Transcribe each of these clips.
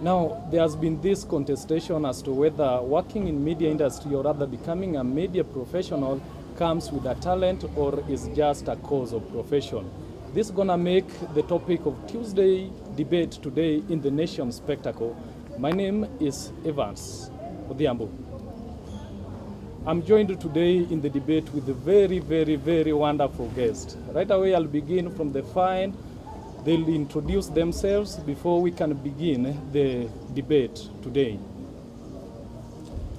Now, there has been this contestation as to whether working in media industry or rather becoming a media professional comes with a talent or is just a cause of profession. This is gonna make the topic of Tuesday debate today in the Nation Spectacle. My name is Evans Odhiambo. I'm joined today in the debate with a very wonderful guest. Right away, I'll begin from the fine. They'll introduce themselves before we can begin the debate today.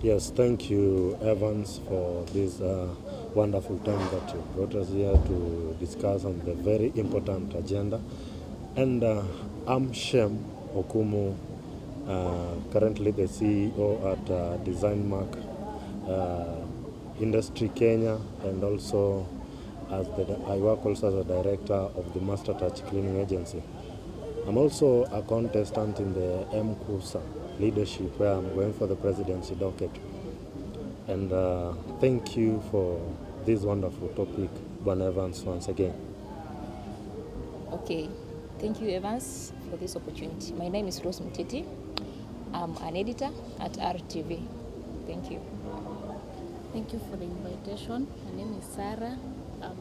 Yes, thank you, Evans, for this wonderful time that you brought us here to discuss on the very important agenda. And I'm Shem Okumu, currently the CEO at Designmark Industry Kenya, and also I work also as a director of the Master Touch Cleaning Agency. I'm also a contestant in the MKUSA leadership, where I'm going for the presidency docket. And thank you for this wonderful topic, Bwana Evans, once again. Okay, thank you, Evans, for this opportunity. My name is Rose Mtiti. I'm an editor at RTV. Thank you. Thank you for the invitation. My name is Sarah. I'm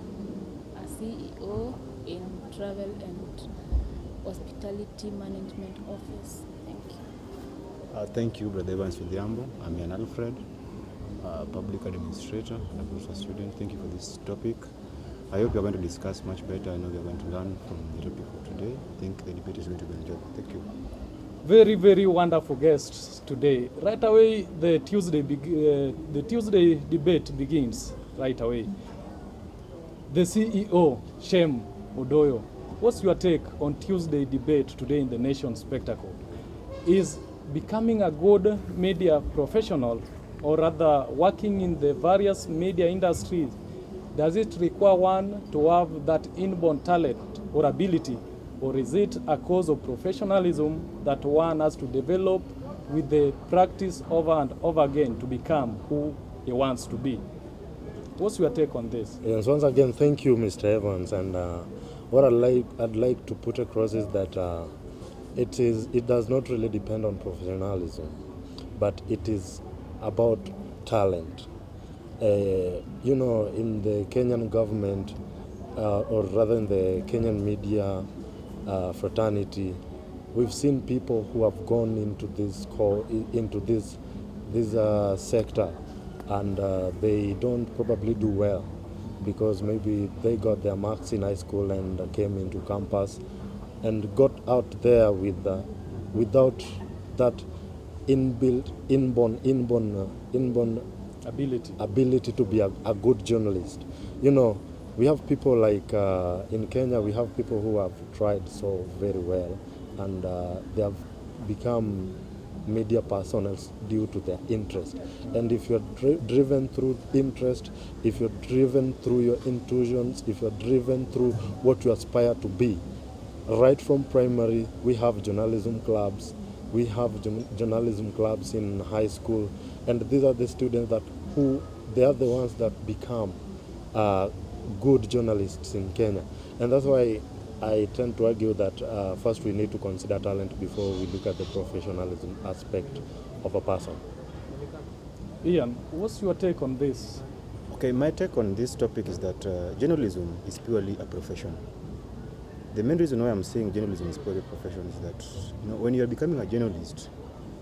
a CEO in Travel and Hospitality Management Office. Thank you. Thank you, Brother Evans Odhiambo. I'm Ian Alfred, Public Administrator and also a student. Thank you for this topic. I hope we are going to discuss much better. I know we are going to learn from the topic of today. I think the debate is going to be enjoyable. Thank you. Very wonderful guests today. Right away, the Tuesday debate begins right away. The CEO, Shem Odoyo, what's your take on Tuesday debate today in the Nation Spectacle? Is becoming a good media professional, or rather working in the various media industries, does it require one to have that inborn talent or ability, or is it a cause of professionalism that one has to develop with the practice over and over again to become who he wants to be? What's your take on this? Yes, once again, thank you, Mr. Evans. And what I'd like to put across is that it does not really depend on professionalism, but it is about talent. In the Kenyan government, or rather in the Kenyan media fraternity, we've seen people who have gone into this sector, and they don't probably do well because maybe they got their marks in high school and came into campus and got out there without that inborn ability to be a good journalist. We have people like in Kenya, we have people who have tried so very well, and they have become media personals due to their interest. And if you're driven through interest, if you're driven through your intuitions, if you're driven through what you aspire to be, right from primary, we have journalism clubs. We have journalism clubs in high school, and these are the students they are the ones that become good journalists in Kenya. And that's why I tend to argue that first we need to consider talent before we look at the professionalism aspect of a person. Ian, what's your take on this? Okay, my take on this topic is that journalism is purely a profession. The main reason why I'm saying journalism is purely a profession is that when you're becoming a journalist,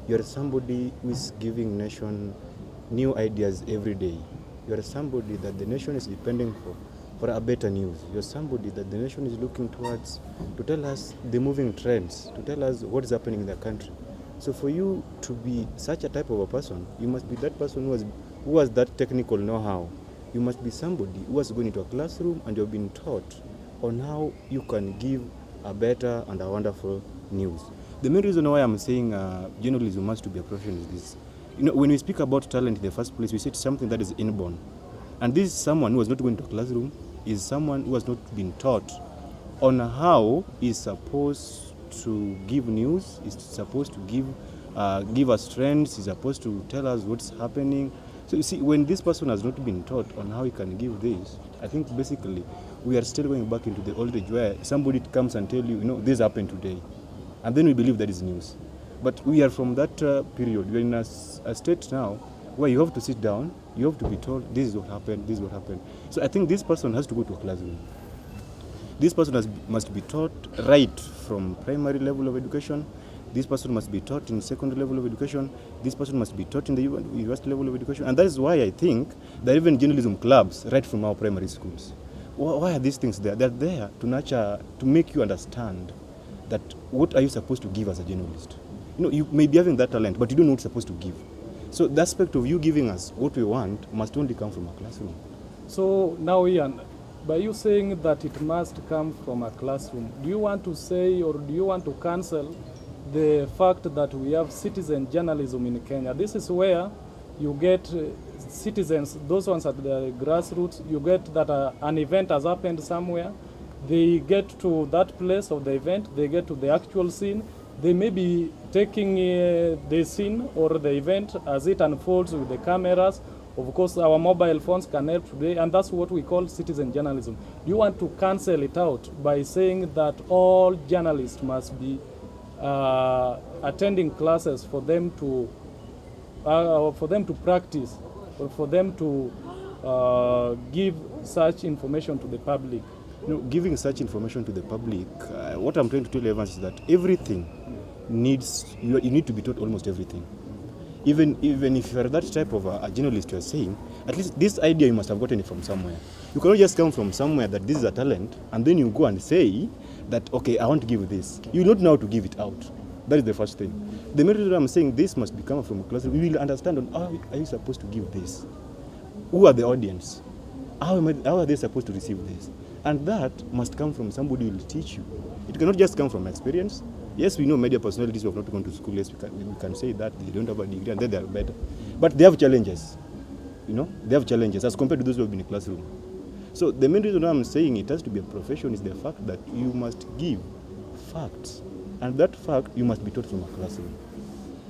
you're somebody who is giving nation new ideas every day. You're somebody that the nation is depending for a better news. You're somebody that the nation is looking towards to tell us the moving trends, to tell us what is happening in the country. So for you to be such a type of a person, you must be that person who has that technical know-how. You must be somebody who has gone into a classroom and you've been taught on how you can give a better and a wonderful news. The main reason why I'm saying journalism must be a profession is this. When we speak about talent in the first place, we say it's something that is inborn. And this is someone who has not gone to a classroom, is someone who has not been taught on how he's supposed to give news, is supposed to give us trends, is supposed to tell us what's happening. So you see, when this person has not been taught on how he can give this, I think basically we are still going back into the old age where somebody comes and tell you, this happened today. And then we believe that is news. But we are from that period. We are in a state now where you have to sit down, you have to be told, this is what happened, this is what happened. So I think this person has to go to a classroom. This person must be taught right from primary level of education. This person must be taught in secondary level of education. This person must be taught in the university level of education. And that is why I think there are even journalism clubs right from our primary schools. Why are these things there? They're there to nurture, to make you understand that what are you supposed to give as a journalist. You know, you may be having that talent, but you don't know what you're supposed to give. So the aspect of you giving us what we want must only come from a classroom. So now, Ian, by you saying that it must come from a classroom, do you want to say, or do you want to cancel the fact that we have citizen journalism in Kenya? This is where you get citizens, those ones at the grassroots, you get that an event has happened somewhere, they get to that place of the event, they get to the actual scene, they may be taking the scene or the event as it unfolds with the cameras. Of course, our mobile phones can help today, and that's what we call citizen journalism. You want to cancel it out by saying that all journalists must be attending classes for them to practice, or for them to give such information to the public. You know, giving such information to the public, what I'm trying to tell Evans is that everything needs, you need to be taught almost everything. Even if you're that type of a journalist, you're saying, at least this idea you must have gotten it from somewhere. You cannot just come from somewhere that this is a talent, and then you go and say that, okay, I want to give this. You don't know how to give it out. That is the first thing. The main reason I'm saying this must be coming from a class, we will understand on how are you supposed to give this? Who are the audience? How are they supposed to receive this? And that must come from somebody who will teach you. It cannot just come from experience. Yes, we know media personalities who have not gone to school. Yes, we can say that they don't have a degree and then they are better. But they have challenges. You know, they have challenges as compared to those who have been in a classroom. So the main reason I'm saying it has to be a profession is the fact that you must give facts. And that fact you must be taught from a classroom.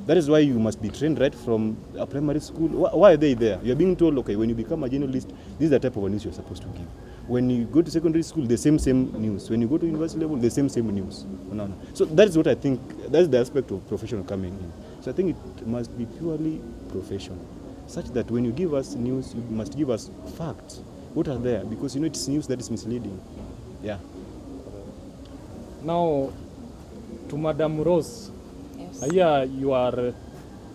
That is why you must be trained right from a primary school. Why are they there? You're being told, okay, when you become a journalist, this is the type of news you're supposed to give. When you go to secondary school, the same news. When you go to university level, the same news. No. So that is what I think, that's the aspect of professional coming in. So I think it must be purely professional, such that when you give us news, you must give us facts. What are there? Because you know it's news that is misleading. Yeah. Now, to Madam Rose, Yes. here you are,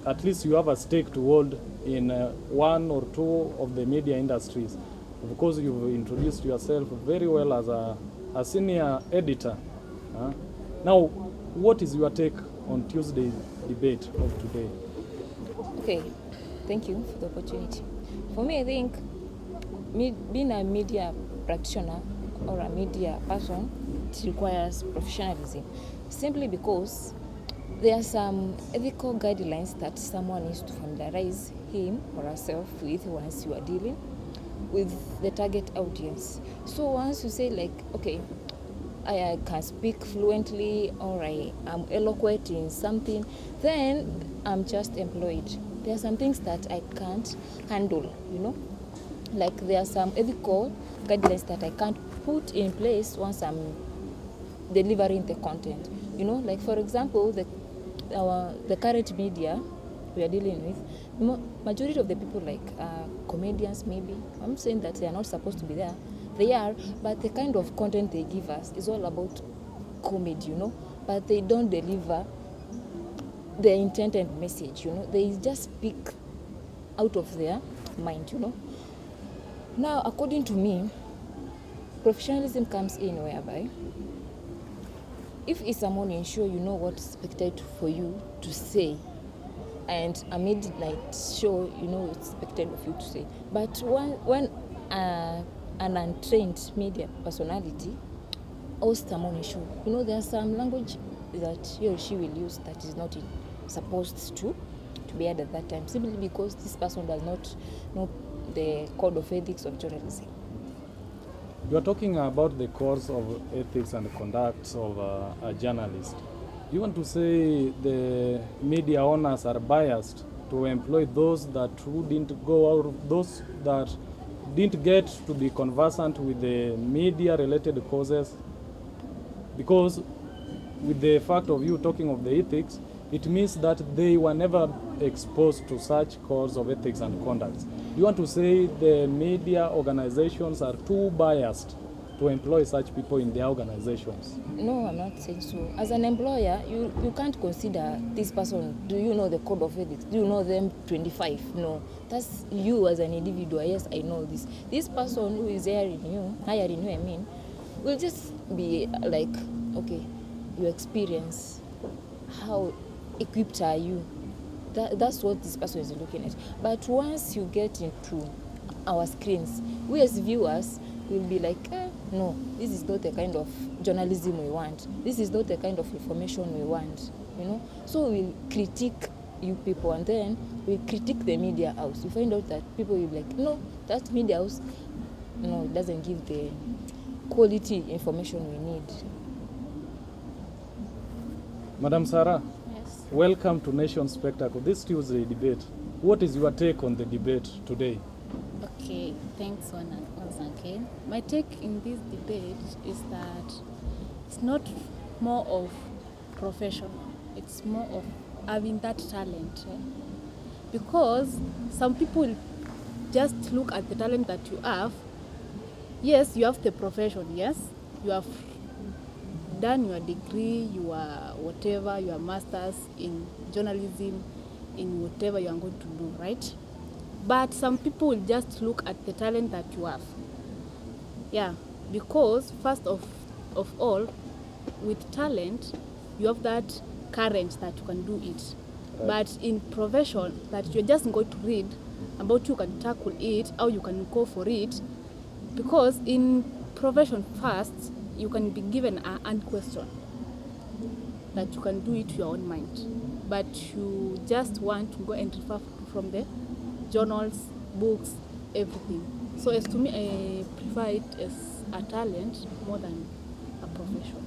at least you have a stake to hold in one or two of the media industries. Of course, you've introduced yourself very well as a senior editor. Now, what is your take on Tuesday's debate of today? Okay, thank you for the opportunity. For me, I think being a media practitioner or a media person, it requires professionalism, simply because there are some ethical guidelines that someone needs to familiarize him or herself with once you are dealing with the target audience. So once you say like, okay, I can speak fluently or I am eloquent in something, then I'm just employed. There are some things that I can't handle, you know. Like there are some ethical guidelines that I can't put in place once I'm delivering the content. You know, like for example, the current media we are dealing with, majority of the people like comedians maybe, I'm saying that they are not supposed to be there. They are, but the kind of content they give us is all about comedy, you know, but they don't deliver the intended message, you know. They just speak out of their mind, you know. Now, according to me, professionalism comes in whereby if it's a morning show, you know what's expected for you to say, and a midnight show, you know what's expected of you to say. But when an untrained media personality hosts a morning show, you know, there's some language that he or she will use that is not supposed to be had at that time, simply because this person does not know the code of ethics of journalism. You are talking about the course of ethics and conduct of a journalist. You want to say the media owners are biased to employ those that didn't go out, those that didn't get to be conversant with the media-related causes? Because with the fact of you talking of the ethics, it means that they were never exposed to such codes of ethics and conduct. You want to say the media organizations are too biased to employ such people in their organizations? No, I'm not saying so. As an employer, you can't consider this person, do you know the code of ethics? Do you know them 25? No. That's you as an individual. Yes, I know this. This person who is hiring you, will just be like, okay, your experience, how equipped are you? That's what this person is looking at. But once you get into our screens, we as viewers will be like, no, this is not the kind of journalism we want. This is not the kind of information we want, you know. So we'll critique you people, and then we'll critique the media house. You find out that people will be like, no, that media house, no, it doesn't give the quality information we need. Madam Sarah, Yes. welcome to Nation Spectacle. This Tuesday debate. What is your take on the debate today? Okay, thanks once again. My take in this debate is that it's not more of professional, it's more of having that talent. Because some people just look at the talent that you have. Yes, you have the profession, yes, you have done your degree, your whatever, your master's in journalism, in whatever you are going to do, right? But some people will just look at the talent that you have. Yeah, because first of all, with talent, you have that courage that you can do it. Right. But in profession, that you're just going to read about you can tackle it, how you can go for it. Because in profession first, you can be given an question that you can do it to your own mind. But you just want to go and refer from the journals, books, everything. So as to me, I prefer it as a talent more than a profession.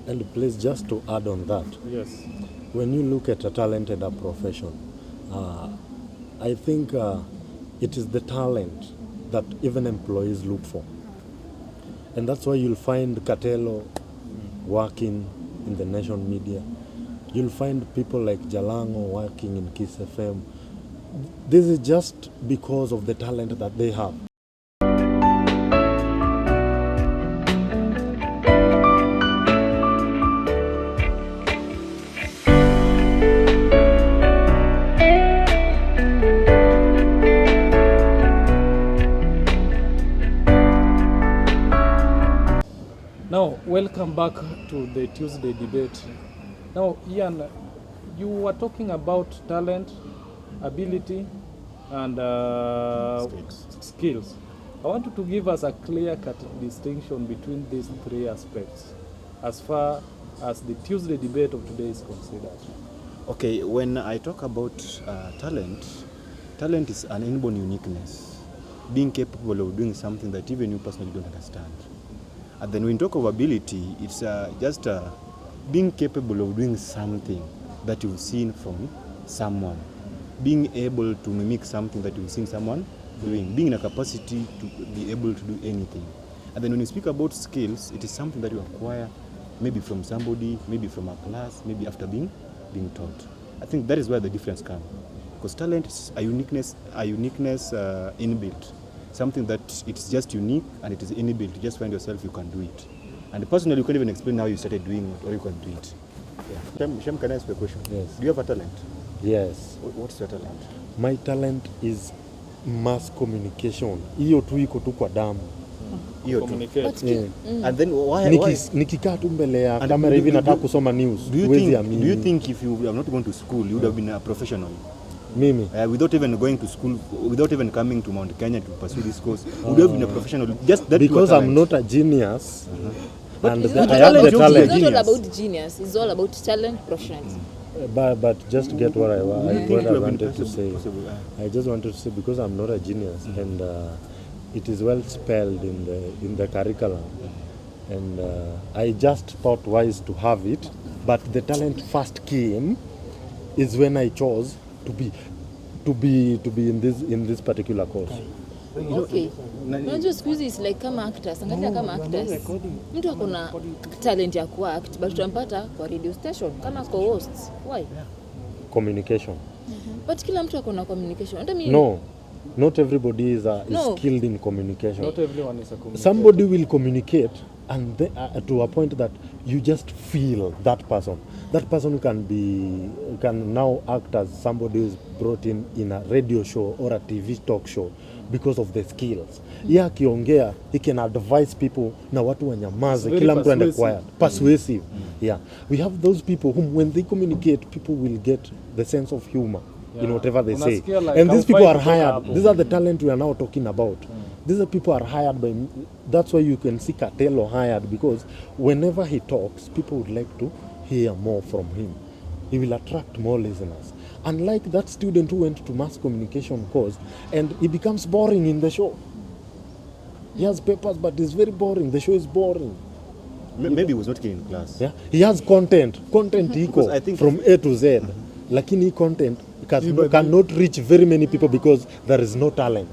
And please, just to add on that, Yes. when you look at a talent and a profession, I think it is the talent that even employees look for. And that's why you'll find Katelo working in the Nation media. You'll find people like Jalango working in Kiss FM. This is just because of the talent that they have. Now, welcome back to the Tuesday debate. Now, Ian, you were talking about talent, ability, and skills. I want you to give us a clear-cut distinction between these three aspects as far as the Tuesday debate of today is considered. Okay, when I talk about talent, talent is an inborn uniqueness, being capable of doing something that even you personally don't understand. And then when you talk of ability, it's just being capable of doing something that you've seen from someone, being able to mimic something that you've seen someone doing, being in a capacity to be able to do anything. And then when you speak about skills, it is something that you acquire maybe from somebody, maybe from a class, maybe after being taught. I think that is where the difference comes. Because talent is a uniqueness inbuilt. Something that it's just unique and it is inbuilt. You just find yourself, you can do it. And personally, you can't even explain how you started doing it or you can do it. Yeah. Shem, can I ask you a question? Yes. Do you have a talent? Yes. What's your talent? My talent is mass communication. Hiyo tu iko tu kwa damu. Hiyo tu. Communicate. But Yeah. And then why? Nikikaa tu mbele ya And kamera do- hivi do- nataka do- kusoma news. Do you Huwezi amini. think if you have not gone to school, you would have been a professional? Mimi Without even going to school, without even coming to Mount Kenya to pursue this course, would you have been a professional? Just that because pure I'm talent. not a genius, and It's I not, have the it's talent. not all Genius. about genius. It's all about talent, professionalism. But just get what I Would you think what you I have been wanted to possible- say. possible, I just wanted to say because I'm not a genius, and it is well spelled in the curriculum, and I just thought wise to have it. But the talent first came is when I chose to be in this particular course. Okay. Unajua siku hizi is like kama actors, angalia kama actors. Mtu akona talent ya kuact but utampata kwa radio station kama co-hosts. Why? Communication. But kila mtu akona communication. Hata mimi No, not everybody is No. skilled in communication. Not everyone is a communicator. Somebody will communicate and to a point that you just feel that person. That person can now act as somebody who's brought in a radio show or a TV talk show because of the skills. Yeye akiongea, he can advise people na watu wanyamaze, Very kila mtu aende persuasive. quiet. Persuasive. Yeah. We have those people whom when they communicate, people will get the sense of humor in Yeah. whatever they say. Unasikia like And these people haufai are kutoka hired. hapo. These are the talent we are now talking about. These are people are hired by. That's why you can see Katelo hired, because whenever he talks, people would like to hear more from him. He will attract more listeners. Unlike that student who went to mass communication course and he becomes boring in the show. He has papers, but it's very boring. The show is boring. Maybe he was not keen in class. Yeah, he has content Because I iko think- from A to Z. Lakini hii content cannot reach very many people because there is no talent.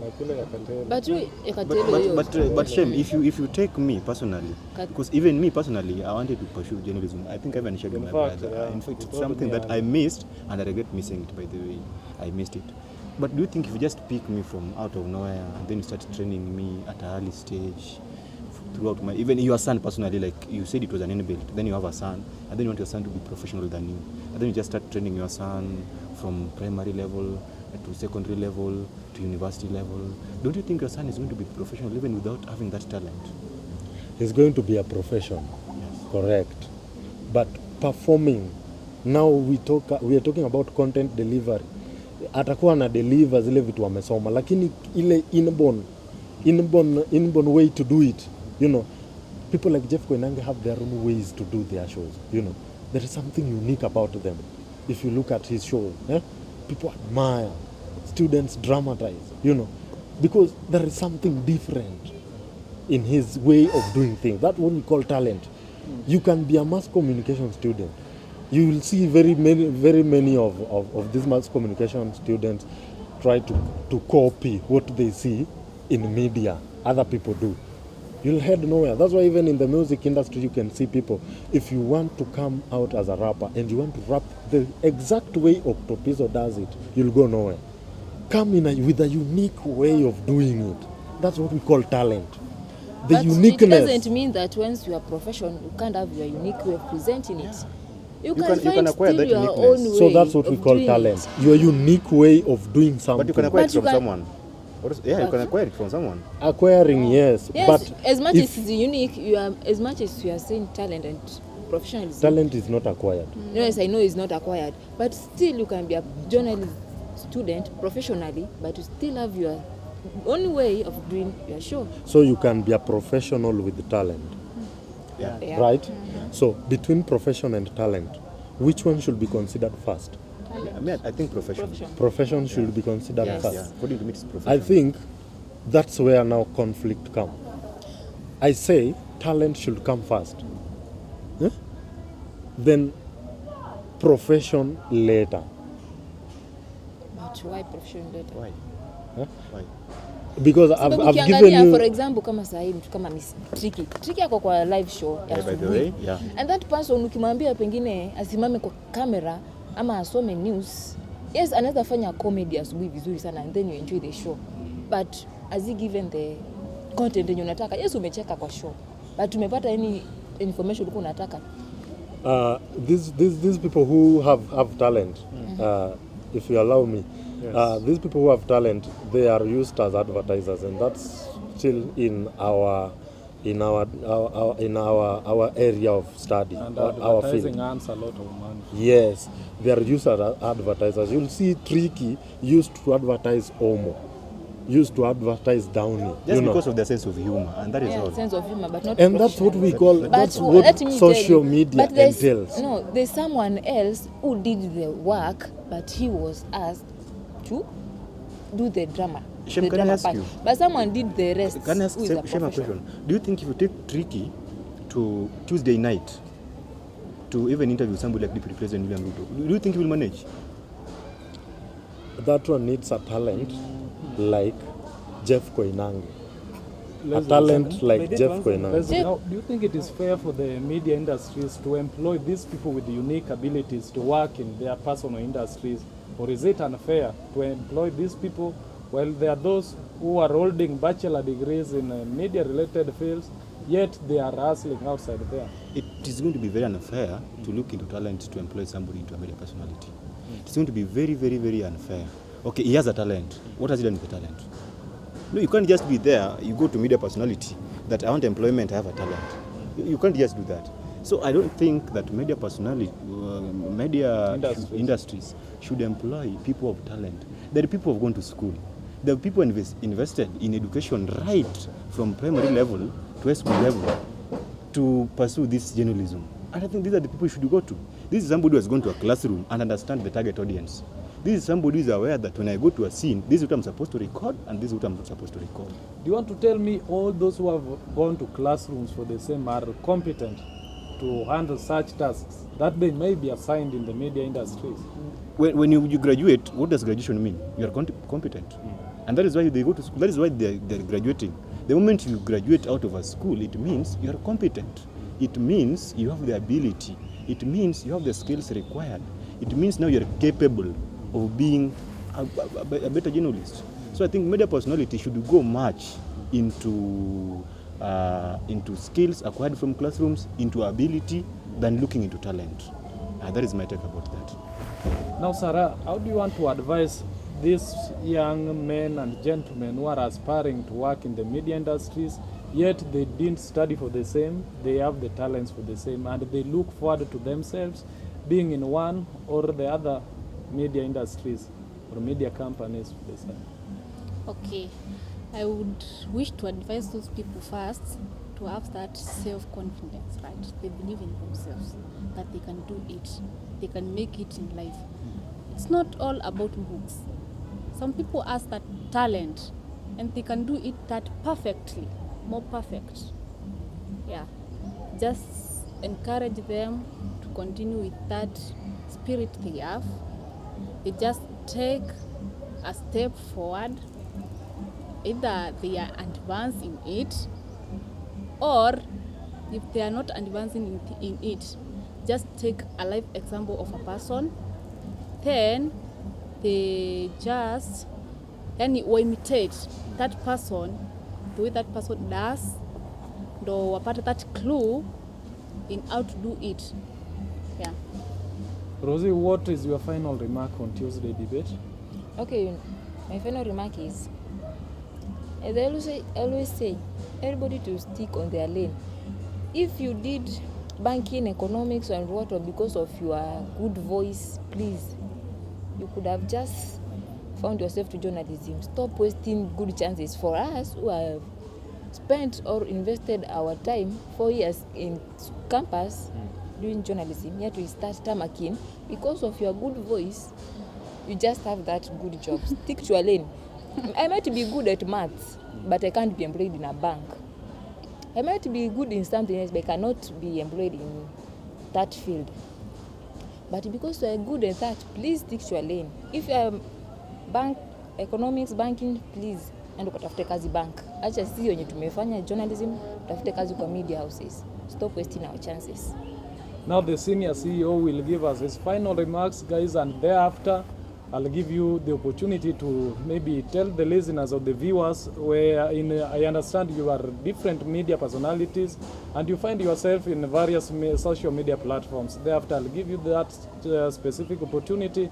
Like ile ya Katelo. but you Ekatelo hiyo. But Shem, if you take me personally, Kat- because even me personally, I wanted to pursue journalism. I think I've shared with In my fact, brother. yeah, In fact, you it's told something me, that yeah. I missed, and I regret missing it. By the way, I missed it. But do you think if you just pick me from out of nowhere and then you start training me at an early stage, throughout my, even your son personally, like you said it was an inbuilt, then you have a son, and then you want your son to be professional than you, and then you just start training your son from primary level to secondary level to university level. Don't you think your son is going to be professional even without having that talent? He's going to be a profession. Correct. But performing, now we are talking about content delivery. Atakuwa na deliver zile vitu amesoma, lakini ile inborn way to do it, you know, people like Jeff Koinange have their own ways to do their shows, you know. There is something unique about them. If you look at his show, people admire, students dramatize, you know, because there is something different in his way of doing things. That's what we call talent. You can be a mass communication student. You will see very many of these mass communication students try to copy what they see in media, other people do. You'll head nowhere. That's why even in the music industry you can see people, if you want to come out as a rapper and you want to rap the exact way Octopizzo does it, you'll go nowhere. Come with a unique way of doing it. That's what we call talent. The But uniqueness. it doesn't mean that once you are professional, you can't have your unique way of presenting it. You can- can you find can acquire still that your uniqueness. own way So that's what we of call doing talent. it. Your unique way of doing something. But you can acquire But it you from can- someone. You can acquire it from someone. Acquiring, yes. Yes, But as much if as it's unique, you are as much as you are saying talent and professionalism. talent is not acquired. Yes, I know it's not acquired, but still you can be a journalist student professionally, but you still have your own way of doing your show. So you can be a professional with talent, Yeah. Yeah. right? So between profession and talent, which one should be considered first? I mean, I think profession. Profession should be considered Yes. first. Yeah. According to me, it's profession. I think that's where now conflict comes. I say talent should come first. Yeah? Then profession later. But why professional data? Why? Huh? Why? Because Sababu I've given ukiangalia for you. example kama saa hii mtu kama Miss Tricky ako kwa live show ya Yeah, by the asubuhi. way, yeah. And that person ukimwambia pengine asimame kwa kamera ama asome news, yes, anaweza fanya comedy asubuhi vizuri sana and then you enjoy the show, but has he given the content yenye unataka? Yes, umecheka kwa show, but umepata any information ulikuwa unataka? These people who have talent, if you allow me, these people who have talent, they are used as advertisers, and that's still in our area of study, And our advertising field. earns a lot of money. Yes, they are used as advertisers. You'll see Tricky used to advertise Omo, used to advertise Downy. Just because of their sense of humor, and that is Yeah, all. sense of humor, but not And that's what we call, But that's let what me tell social you, media but there's- entails. No, there's someone else who did the work, but he was asked to do the drama. Shem, the can I drama ask part. you? But someone did the rest. Can I ask who is a Shem a professional. question? Do you think if you take Tricky to Tuesday night to even interview somebody like Deputy President William Ruto, do you think he will manage? That one needs a talent like Jeff Koinange. A Leslie, talent like By that Jeff one, Koinange. Leslie, now, do you think it is fair for the media industries to employ these people with unique abilities to work in their personal industries? Or is it unfair to employ these people while there are those who are holding bachelor degrees in media-related fields, yet they are hustling outside there? It is going to be very unfair to look into talent to employ somebody into a media personality. It's going to be very, very, very unfair. Okay, he has a talent. What has he done with the talent? No, you can't just be there, you go to media personality, that I want employment, I have a talent. You can't just do that. So I don't think that media personality, media industries should employ people of talent. There are people who have gone to school. There are people invested in education right from primary level to high school level to pursue this journalism. And I think these are the people you should go to. This is somebody who has gone to a classroom and understand the target audience. This is somebody who is aware that when I go to a scene, this is what I'm supposed to record and this is what I'm not supposed to record. Do you want to tell me all those who have gone to classrooms for the same are competent to handle such tasks that they may be assigned in the media industries? When you graduate, what does graduation mean? You are competent. And that is why they go to school. That is why they're graduating. The moment you graduate out of a school, it means you are competent. It means you have the ability. It means you have the skills required. It means now you're capable of being a better journalist. So I think media personality should go much into skills acquired from classrooms, into ability, than looking into talent. That is my take about that. Now, Sarah, how do you want to advise these young men and gentlemen who are aspiring to work in the media industries, yet they didn't study for the same, they have the talents for the same, and they look forward to themselves being in one or the other media industries or media companies for the same? Okay, I would wish to advise those people first to have that self-confidence, right? They believe in themselves, that they can do it, they can make it in life. It's not all about books. Some people has that talent and they can do it that perfectly, more perfect. Yeah, just encourage them to continue with that spirit they have. They just take a step forward. Either they are advancing in it, or if they are not advancing in it, just take a life example of a person, then they just imitate that person, the way that person does, or wapate that clue in how to do it. Yeah. Rosie, what is your final remark on Tuesday debate? Okay, my final remark is, as I always say, everybody to stick on their lane. If you did banking, economics, and water because of your good voice, please, you could have just found yourself to journalism. Stop wasting good chances for us who have spent or invested our time 4 years in campus doing journalism. Yet we start tamaking because of your good voice. You just have that good job. Stick to your lane. I might be good at maths, but I can't be employed in a bank. I might be good in something else, but I cannot be employed in that field. But because you are good at that, please stick to your lane. If you are economics, banking, please enda ukatafute kazi bank. Acha sisi wenye tumefanya journalism, tafute kazi kwa media houses. Stop wasting our chances. Now the senior CEO will give us his final remarks, guys, and thereafter I'll give you the opportunity to maybe tell the listeners or the viewers where I understand you are different media personalities and you find yourself in various social media platforms. Thereafter, I'll give you that specific opportunity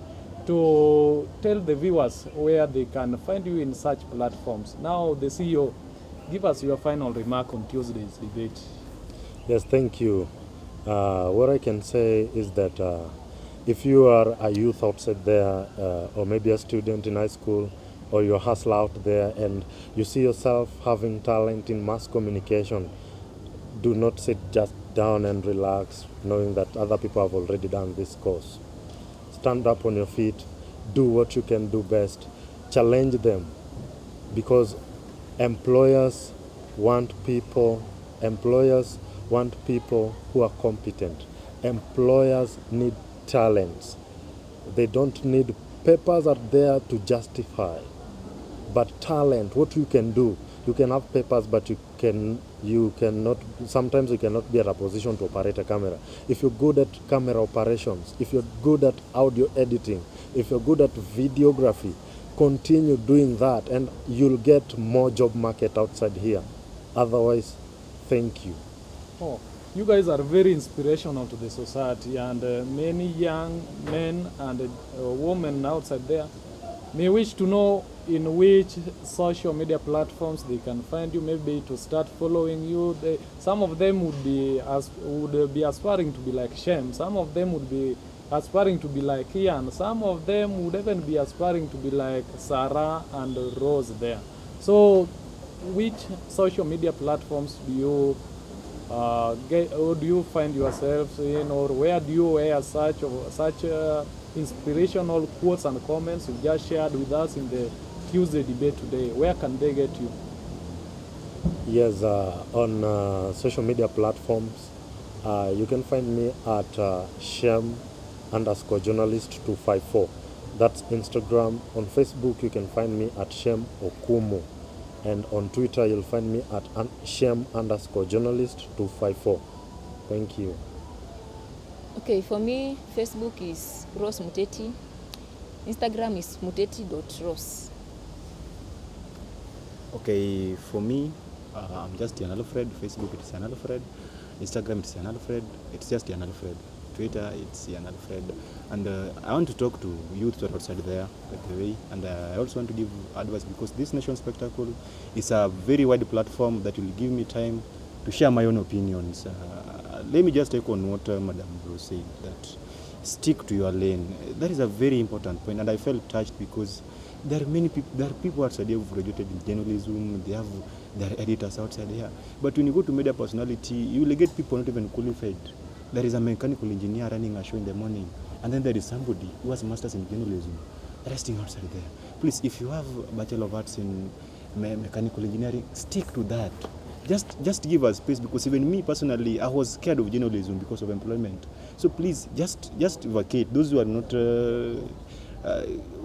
to tell the viewers where they can find you in such platforms. Now, the CEO, give us your final remark on Tuesday's debate. Yes, thank you. What I can say is that if you are a youth outside there, or maybe a student in high school, or you're a hustler out there and you see yourself having talent in mass communication, do not sit just down and relax knowing that other people have already done this course. Stand up on your feet, do what you can do best, challenge them, because employers want people who are competent. Employers need talents. They don't need papers out there to justify. But talent, what you can do, you can have papers, but you cannot, sometimes you cannot be at a position to operate a camera. If you're good at camera operations, if you're good at audio editing, if you're good at videography, continue doing that and you'll get more job market outside here. Otherwise, thank you. Oh, you guys are very inspirational to the society, and many young men and women outside there may wish to know in which social media platforms they can find you, maybe to start following you. Some of them would be aspiring to be like Shem. Some of them would be aspiring to be like Ian. Some of them would even be aspiring to be like Sarah and Rose there. So, which social media platforms do you or do you find yourselves in, or where do you wear such inspirational quotes and comments you just shared with us in the Tuesday debate today? Where can they get you? Yes, on social media platforms, you can find me at Shem_journalist254. That's Instagram. On Facebook, you can find me at Shem Okumu. And on Twitter, you'll find me at Shem_journalist254. Thank you. Okay, for me, Facebook is Rose Muteti. Instagram is muteti.rose. Okay, for me, I'm just Ian Alfred. Facebook, it's Ian Alfred. Instagram, it's Ian Alfred. It's just Ian Alfred. Twitter, it's Ian Alfred. And I want to talk to youth that are outside there, by the way. And I also want to give advice, because this Nation Spectacle is a very wide platform that will give me time to share my own opinions. Let me just take on what Madam Rose said, that stick to your lane. That is a very important point, and I felt touched because there are many people, there are people outside here who graduated in journalism, they have their editors outside here. But when you go to media personality, you will get people not even qualified. There is a mechanical engineer running a show in the morning, and then there is somebody who has masters in journalism resting outside there. Please, if you have a Bachelor of Arts in mechanical engineering, stick to that. Just give us space, because even me personally, I was scared of journalism because of employment. So please, just vacate. Those who are not who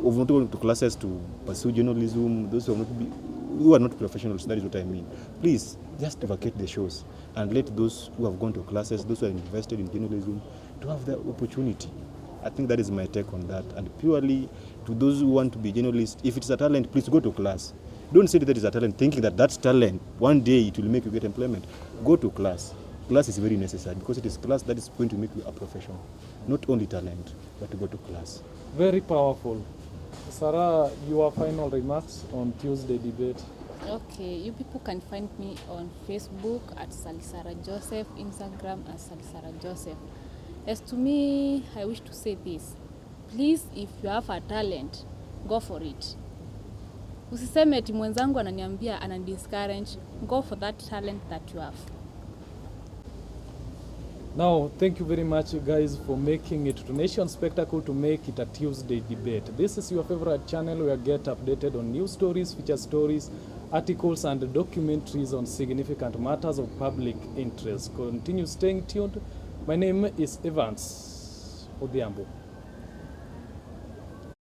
have not gone to classes to pursue journalism, those who are not professionals, that is what I mean. Please, just vacate the shows and let those who have gone to classes, those who are invested in journalism, to have the opportunity. I think that is my take on that. And purely to those who want to be journalists, if it's a talent, please go to class. Don't say that it's a talent thinking that that's talent, one day it will make you get employment. Go to class. Class is very necessary, because it is class that is going to make you a professional. Not only talent, but to go to class. Very powerful. Sarah, your final remarks on Tuesday debate. Okay, you people can find me on Facebook at Salisara Joseph, Instagram at Salisara Joseph. As to me, I wish to say this. Please, if you have a talent, go for it. Usiseme eti mwenzangu ananiambia discourage. Go for that talent that you have. Now, thank you very much, guys, for making it to Nation Spectacle, to make it a Tuesday debate. This is your favorite channel where you get updated on news stories, feature stories, articles, and documentaries on significant matters of public interest. Continue staying tuned. My name is Evans Odhiambo.